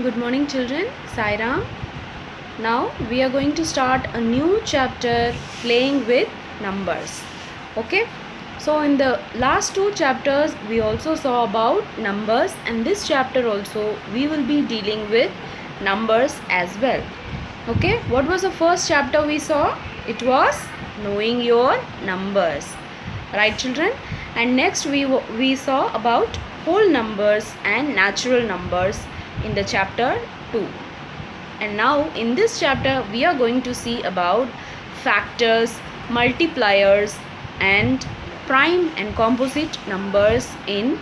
Good morning, children. Sairam. Now we are going to start a new chapter, playing with numbers. Okay. So in the last two chapters we also saw about numbers, and this chapter also we will be dealing with numbers as well. Okay. What was the first chapter we saw? It was knowing your numbers. Right, children? And next we saw about whole numbers and natural numbers in the chapter 2. And now in this chapter we are going to see about factors, multipliers and prime and composite numbers in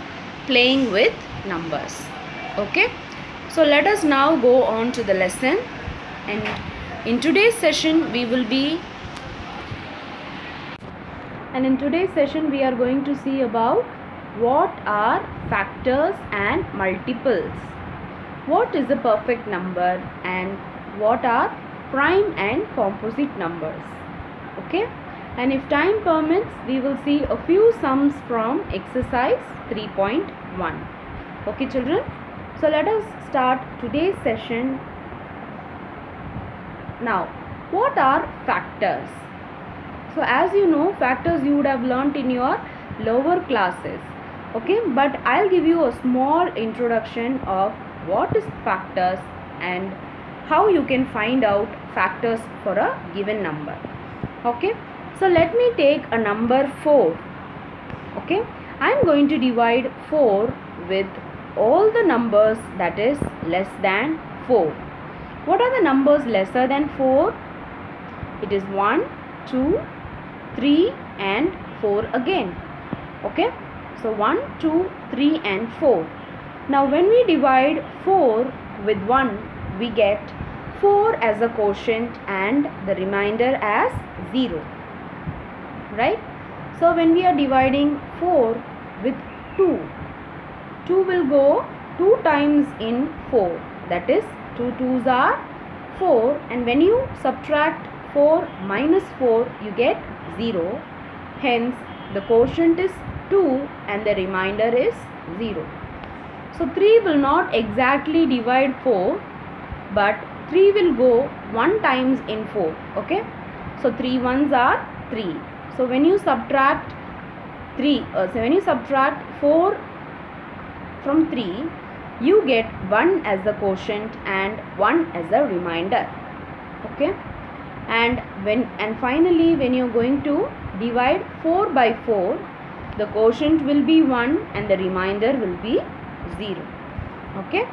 playing with numbers. Okay, so let us now go on to the lesson. And in today's session we are going to see about what are factors and multiples, what is a perfect number, and what are prime and composite numbers. Okay, and if time permits we will see a few sums from exercise 3.1. Okay, children, so let us start today's session. Now, what are factors? So as you know, factors you would have learnt in your lower classes. Okay, but I'll give you a small introduction of what is factors and how you can find out factors for a given number. Okay, so let me take a number 4. Okay, I'm going to divide 4 with all the numbers that is less than 4. What are the numbers lesser than 4? It is 1, 2, 3 and 4 again. Okay, so 1, 2, 3 and 4. Now when we divide 4 with 1, we get 4 as a quotient and the remainder as 0. Right? So when we are dividing 4 with 2, 2 will go 2 times in 4. That is 2 2s are 4, and when you subtract 4 minus 4 you get 0. Hence the quotient is 2 and the remainder is 0. So 3 will not exactly divide 4, but 3 will go 1 times in 4. Okay, so 3 ones are 3. So when you subtract 4 from 3, you get 1 as the quotient and 1 as the remainder. Okay, and finally when you are going to divide 4 by 4, the quotient will be 1 and the remainder will be 0. Okay,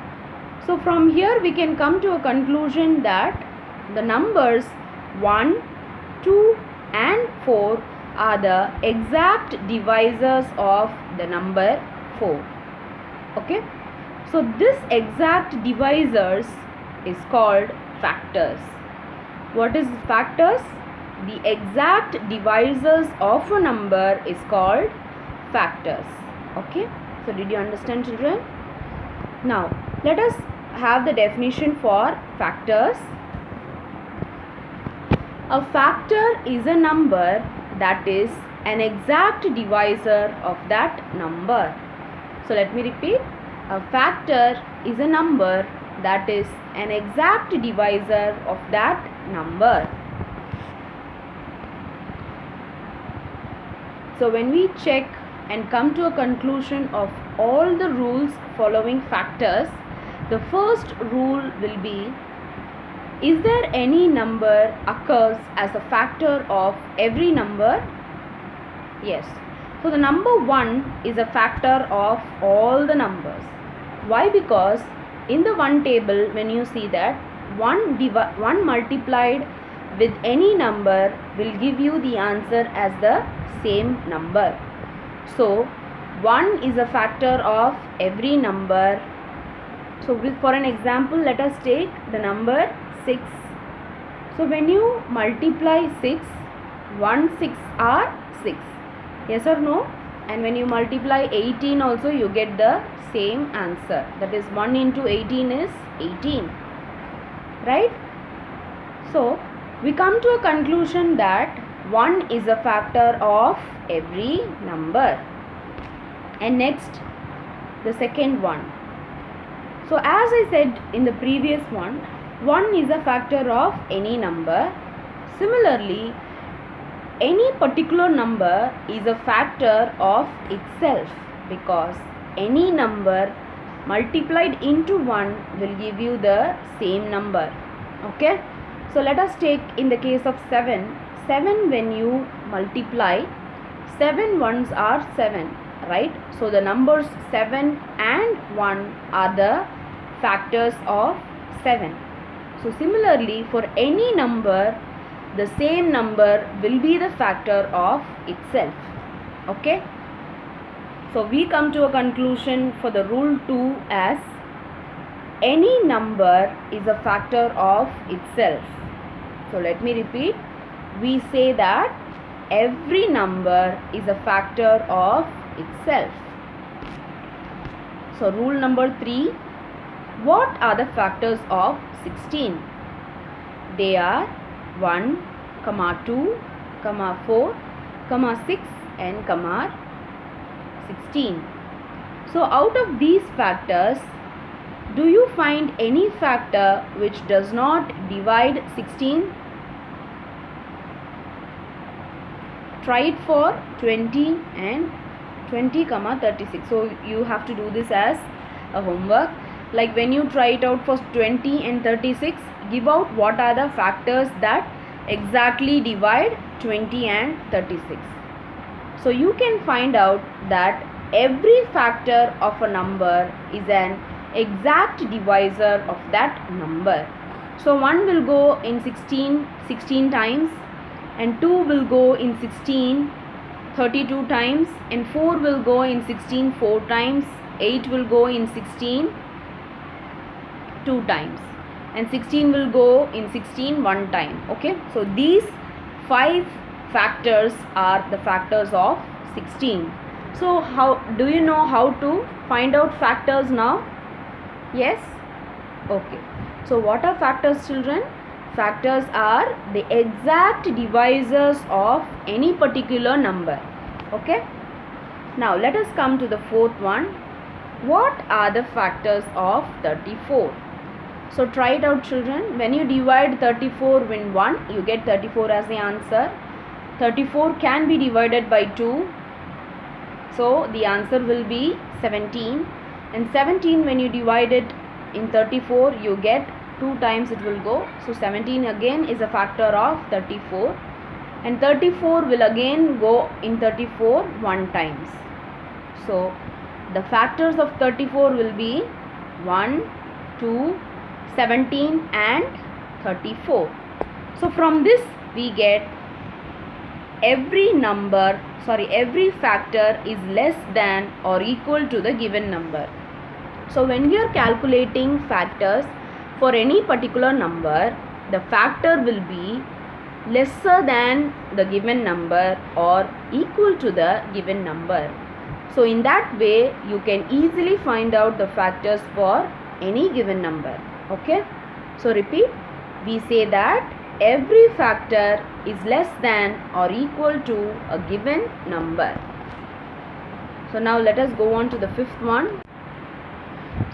so from here we can come to a conclusion that the numbers 1, 2 and 4 are the exact divisors of the number 4. Okay, so this exact divisors is called factors. What is factors? The exact divisors of a number is called factors. Okay, so did you understand, children? Now let us have the definition for factors. A factor is a number that is an exact divisor of that number. So let me repeat. A factor is a number that is an exact divisor of that number. So when we check and come to a conclusion of all the rules following factors, the first rule will be, is there any number occurs as a factor of every number? Yes. So the number 1 is a factor of all the numbers. Why? Because in the 1 table, when you see that 1 multiplied with any number will give you the answer as the same number. So 1 is a factor of every number. So for an example, let us take the number 6. So when you multiply 6, 1 6 are 6. Yes or no? And when you multiply 18 also, you get the same answer. That is 1 into 18 is 18. Right? So we come to a conclusion that 1 is a factor of every number. And next, the second one. So as I said in the previous one, 1 is a factor of any number. Similarly, any particular number is a factor of itself, because any number multiplied into 1 will give you the same number. Okay, so let us take in the case of 7. When you multiply, 7 ones are 7, right? So the numbers 7 and 1 are the factors of 7. So similarly, for any number, the same number will be the factor of itself. Okay, so we come to a conclusion for the rule 2 as any number is a factor of itself. So let me repeat. We say that every number is a factor of itself. So rule number 3. What are the factors of 16? They are 1, 2, 4, 6 and 16. So out of these factors, do you find any factor which does not divide 16? Try it for 20 and 20, 36. So you have to do this as a homework. Like when you try it out for 20 and 36, give out what are the factors that exactly divide 20 and 36. So you can find out that every factor of a number is an exact divisor of that number. So 1 will go in 16 times, and 2 will go in 16 32 times, and 4 will go in 16 4 times, 8 will go in 16 2 times, and 16 will go in 16 1 time. Okay, so these 5 factors are the factors of 16. So how do you know how to find out factors now? Yes? Okay. So what are factors, children? Factors are the exact divisors of any particular number. Okay. Now let us come to the fourth one. What are the factors of 34? So try it out, children. When you divide 34 with 1, you get 34 as the answer. 34 can be divided by 2. So the answer will be 17. And 17, when you divide it in 34, you get 2 times it will go. So 17 again is a factor of 34. And 34 will again go in 34 1 times. So the factors of 34 will be 1, 2, 17 and 34. So from this we get every factor is less than or equal to the given number. So when we are calculating factors for any particular number, the factor will be lesser than the given number or equal to the given number. So in that way you can easily find out the factors for any given number. Okay, so repeat. We say that every factor is less than or equal to a given number. So now let us go on to the fifth one.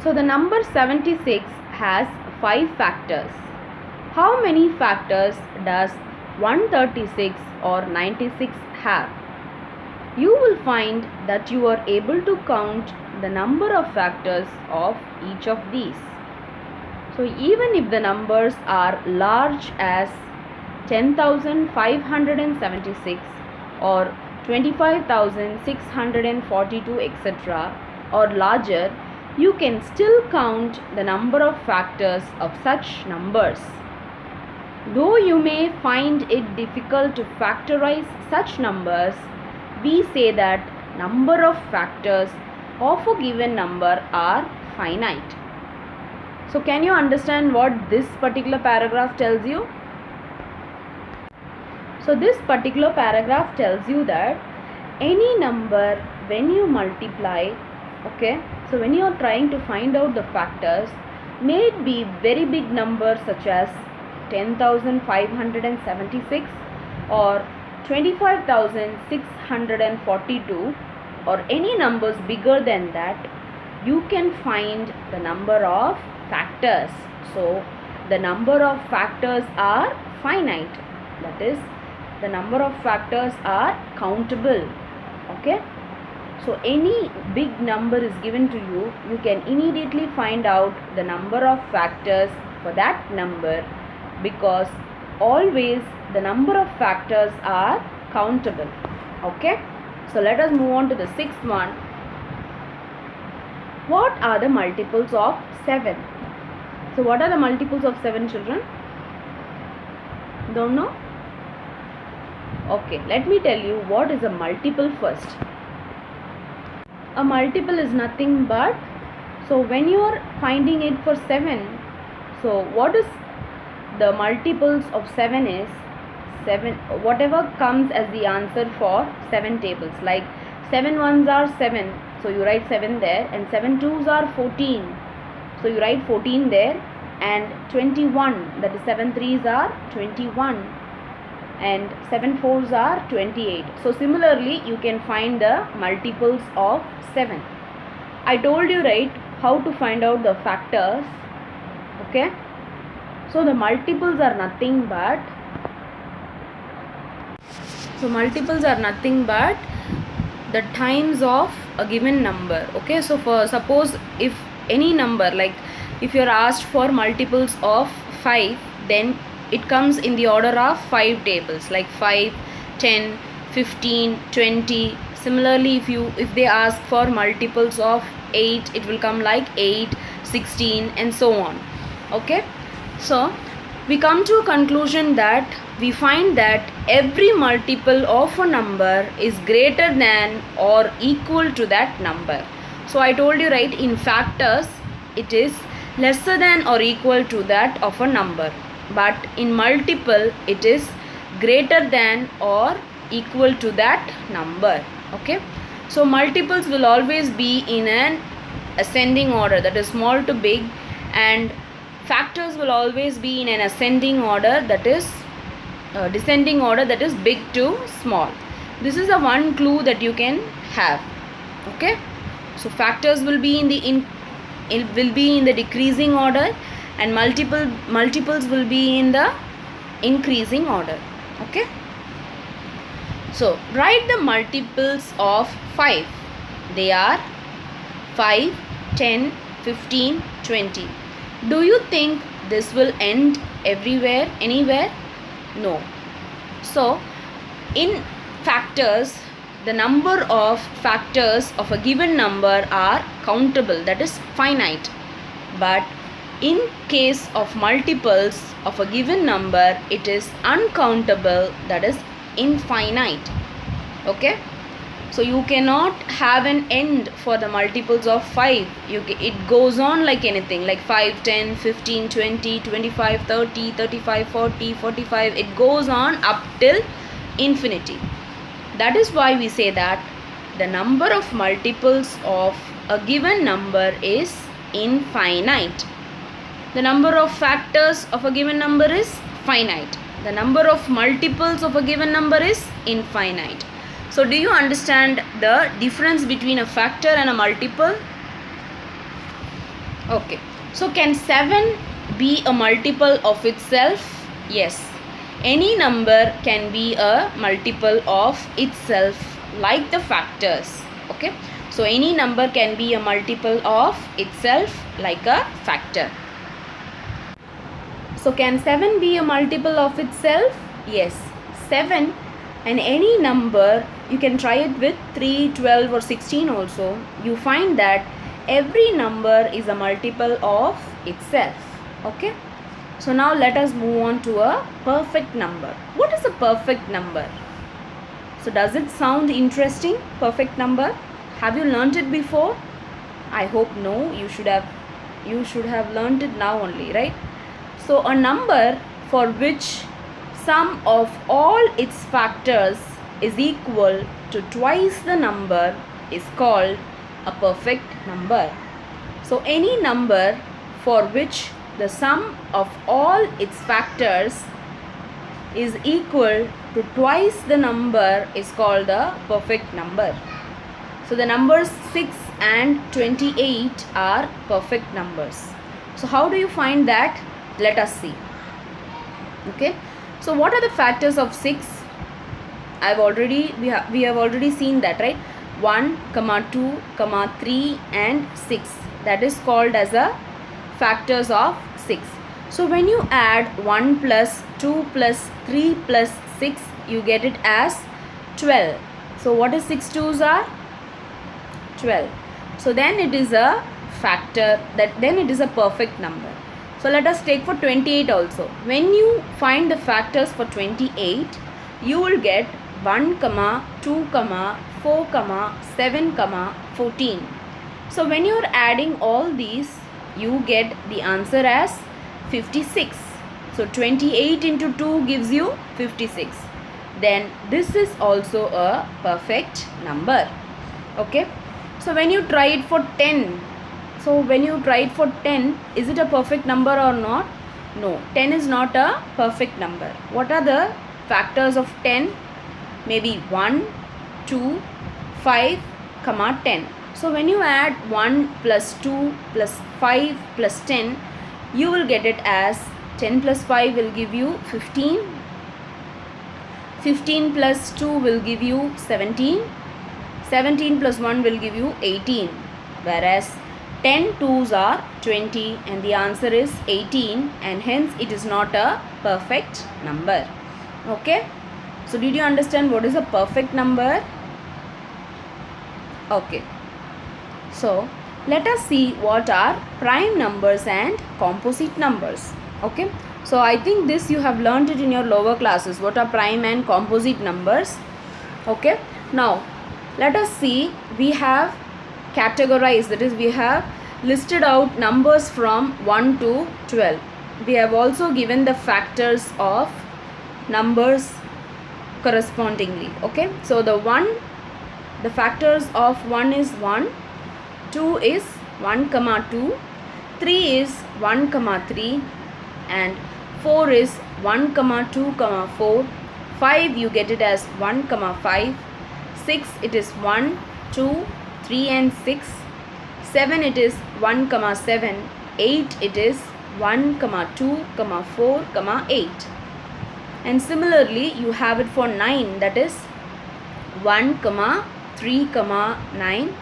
So the number 76 has 5 factors. How many factors does 136 or 96 have? You will find that you are able to count the number of factors of each of these. So even if the numbers are large as 10,576 or 25,642 etc. or larger, you can still count the number of factors of such numbers. Though you may find it difficult to factorize such numbers, we say that number of factors of a given number are finite. So can you understand what this particular paragraph tells you? So this particular paragraph tells you that any number when you multiply, okay, so when you are trying to find out the factors, may it be very big numbers such as 10,576 or 25,642 or any numbers bigger than that, you can find the number of factors. So the number of factors are finite, that is, the number of factors are countable. Okay, so any big number is given to you, you can immediately find out the number of factors for that number, because always the number of factors are countable. Okay, so let us move on to the sixth one. What are the multiples of 7? So what are the multiples of 7, children? Don't know? Okay, let me tell you what is a multiple first. A multiple is nothing but, so when you are finding it for 7, so what is the multiples of 7 is 7, whatever comes as the answer for 7 tables, like 7 ones are 7, so you write 7 there, and 7 twos are 14, so you write 14 there, and 21, that is 7 threes are 21, and 7 fours are 28. So similarly you can find the multiples of 7. I told you, right, how to find out the factors. Okay, so the multiples are nothing but, the times of a given number. Okay, so for suppose if any number, like if you are asked for multiples of 5, then it comes in the order of 5 tables, like 5, 10, 15, 20. Similarly, if they ask for multiples of 8, it will come like 8, 16 and so on. Okay, so we come to a conclusion that we find that every multiple of a number is greater than or equal to that number. So I told you, right, in factors it is lesser than or equal to that of a number, but in multiple it is greater than or equal to that number. Okay, so multiples will always be in an ascending order, that is small to big, and factors will always be in an ascending order, that is descending order, that is big to small. This is the one clue that you can have. Okay, so factors will be in the decreasing order, and multiples will be in the increasing order. Okay, so write the multiples of 5. They are 5, 10, 15, 20. Do you think this will end everywhere, anywhere? No. So in factors, the number of factors of a given number are countable, that is finite. But in case of multiples of a given number, it is uncountable, that is infinite. Okay, so you cannot have an end for the multiples of 5. It goes on like anything, like 5, 10, 15, 20, 25, 30, 35, 40, 45. It goes on up till infinity. That is why we say that the number of multiples of a given number is infinite. The number of factors of a given number is finite. The number of multiples of a given number is infinite. So do you understand the difference between a factor and a multiple? Okay, so can 7 be a multiple of itself? Yes, any number can be a multiple of itself, like the factors. Okay, so any number can be a multiple of itself like a factor. So can 7 be a multiple of itself? Yes, 7 and any number, you can try it with 3, 12 or 16 also. You find that every number is a multiple of itself. Okay, so now let us move on to a perfect number. What is a perfect number? So does it sound interesting? Perfect number? Have you learnt it before? I hope no. You should have learnt it now only, right? So a number for which sum of all its factors is equal to twice the number is called a perfect number. So any number for which the sum of all its factors is equal to twice the number is called a perfect number. So the numbers 6 and 28 are perfect numbers. So how do you find that? Let us see. Okay, so what are the factors of 6? We have already seen that, right? 1, 2, 3 and 6, that is called as a factors of 6. So when you add 1 plus 2 plus 3 plus 6, you get it as 12. So what is 6 twos are? 12. So then it is a factor, then it is a perfect number. So let us take for 28 also. When you find the factors for 28, you will get 1, 2, 4, 7, 14. So when you are adding all these, you get the answer as 56. So 28 into 2 gives you 56. Then this is also a perfect number. Okay. So when you try it for 10, is it a perfect number or not? No, 10 is not a perfect number. What are the factors of 10? Maybe 1, 2, 5, 10. So when you add 1 plus 2 plus 5 plus 10, you will get it as 10 plus 5 will give you 15. 15 plus 2 will give you 17. 17 plus 1 will give you 18. Whereas 10 twos are 20 and the answer is 18, and hence it is not a perfect number. Okay. So did you understand what is a perfect number? Okay. So let us see what are prime numbers and composite numbers. Okay. So I think this you have learned it in your lower classes. What are prime and composite numbers? Okay. Now let us see, we have categorized, that is we have listed out numbers from 1 to 12. We have also given the factors of numbers correspondingly. Okay, so the factors of 1 is 1, 2 is 1, 2, 3 is 1, 3 and 4 is 1, 2, 4, 5 you get it as 1, 5, 6 it is 1, 2, 3 and 6, 7 it is 1, 7, 8 it is 1, 2, 4, 8. And similarly you have it for 9, that is 1, 3, 9,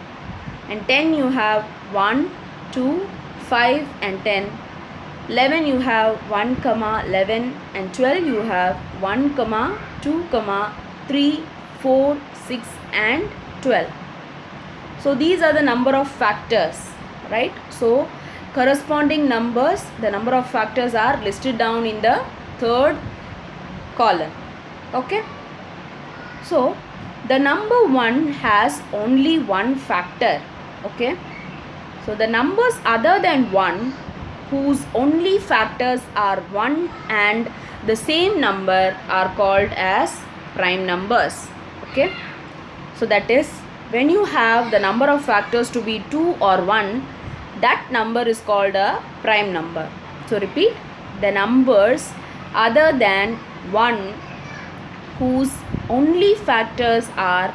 and 10 you have 1, 2, 5 and 10. 11 you have 1, 11 and 12 you have 1, 2, 3, 4, 6 and 12. So these are the number of factors, right? So corresponding numbers, the number of factors are listed down in the third column. Okay. So the number 1 has only one factor. Okay. So the numbers other than 1 whose only factors are 1 and the same number are called as prime numbers. Okay. So that is, when you have the number of factors to be 2 or 1, that number is called a prime number. So repeat, the numbers other than 1 whose only factors are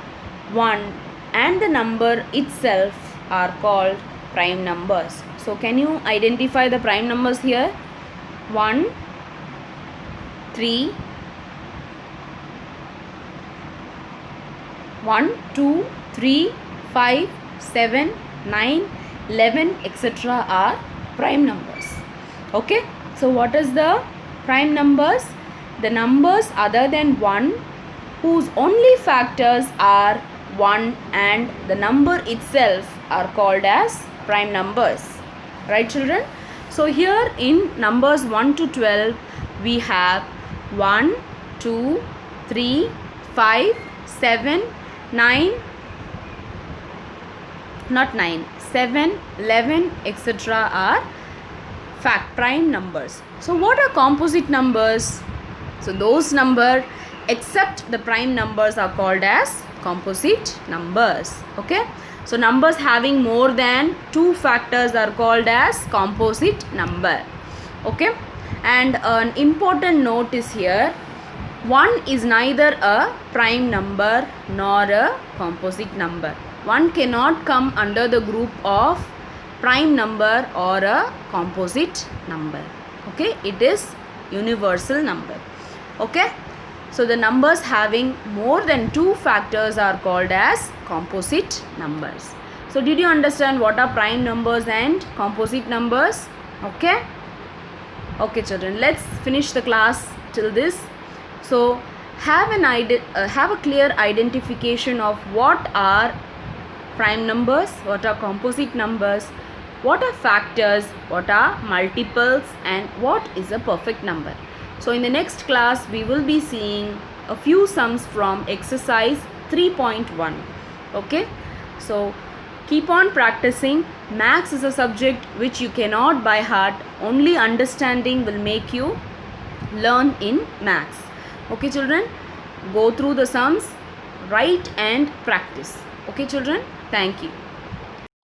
1 and the number itself are called prime numbers. So can you identify the prime numbers here? 1, 3, 1, 2, 3, 5, 7, 9, 11, etc. are prime numbers. Okay. So what is the prime numbers? The numbers other than 1 whose only factors are 1 and the number itself are called as prime numbers. Right, children? So here in numbers 1 to 12 we have 1, 2, 3, 5, 7, 9, not 9, 7, 11, etc. are prime numbers. So what are composite numbers? So those numbers except the prime numbers are called as composite numbers. Okay. So numbers having more than 2 factors are called as composite number. Okay. And an important note is here, 1 is neither a prime number nor a composite number. one cannot come under the group of prime number or a composite number. Okay, it is universal number. Okay, so the numbers having more than 2 factors are called as composite numbers. So did you understand what are prime numbers and composite numbers? Okay. Okay children, let's finish the class till this. So have a clear identification of what are prime numbers, what are composite numbers, what are factors, what are multiples, and what is a perfect number. So in the next class we will be seeing a few sums from exercise 3.1. Okay, so keep on practicing. Maths is a subject which you cannot by heart. Only understanding will make you learn in maths. Okay children, go through the sums, write and practice. Okay children, thank you.